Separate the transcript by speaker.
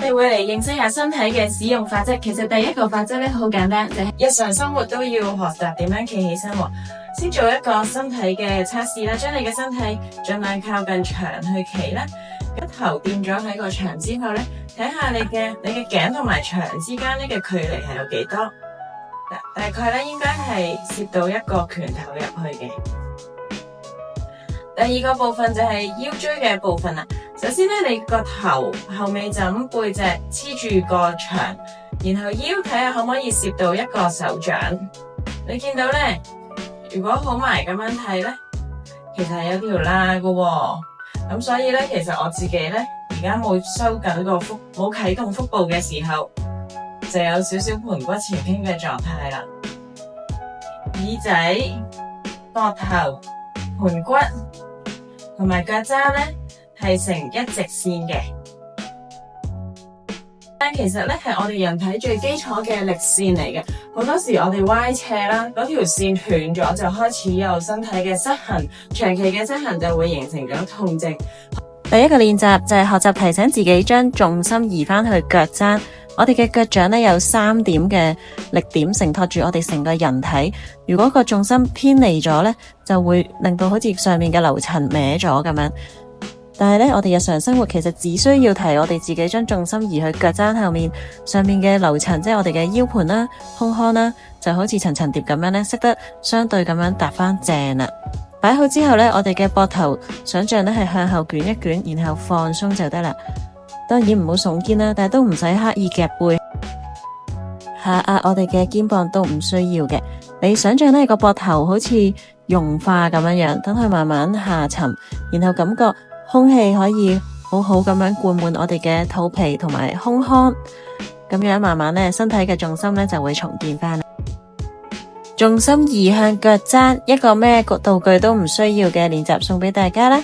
Speaker 1: 哋會嚟認識下身體嘅使用法則。其實第一個法則咧好簡單，就係日常生活都要學習點樣企起身喎。先做一個身體嘅測試啦，將你嘅身體盡量靠近牆去企啦，咁頭墊咗喺個牆之後咧，睇下你嘅頸同埋牆之間呢個距離係有幾多？大概咧應該係攝到一個拳頭入去嘅。第二個部分就係腰椎嘅部分啦。首先咧，你個頭後尾枕背脊黐住個牆，然後腰睇下可唔可以攝到一個手掌。你見到咧，如果好埋咁樣睇咧，其實係有條罅㗎喎。咁所以咧，其實我自己咧而家冇收緊個腹，冇啟動腹部嘅時候，就有少少盆骨前傾嘅狀態啦。耳仔、膊頭、盆骨同埋腳踭咧係成一直線嘅。但其實咧係我哋人體最基礎嘅力線嚟嘅。好多時我哋歪斜啦，嗰條線斷咗就開始有身體嘅失衡，長期嘅失衡就會形成咗痛症。
Speaker 2: 第一個練習就係學習提醒自己將重心移返去腳踭。我哋嘅腳掌咧有3點嘅力點承托住我哋成個人體。如果個重心偏離咗咧，就會令到好似上面嘅樓層歪咗咁樣。但係咧，我哋日常生活其實只需要提我哋自己將重心移去腳踭後面，上面嘅樓層，即係我哋嘅腰盤啦、胸腔啦，就好似層層疊咁樣咧，識得相對咁樣搭返正啦。擺好之後咧，我哋嘅膊頭想象咧係向後捲一捲，然後放鬆就得啦。當然唔好聳肩啦，但係都唔使刻意夾背。下壓我哋嘅肩膀都唔需要嘅。你想象呢個膊頭好似融化咁樣，等佢慢慢下沉，然後感覺空氣可以好好咁樣灌滿我哋嘅肚皮同埋胸腔，咁樣慢慢咧，身體嘅重心咧就會重建翻。重心移向腳踭，一個咩道具都唔需要嘅練習送俾大家啦。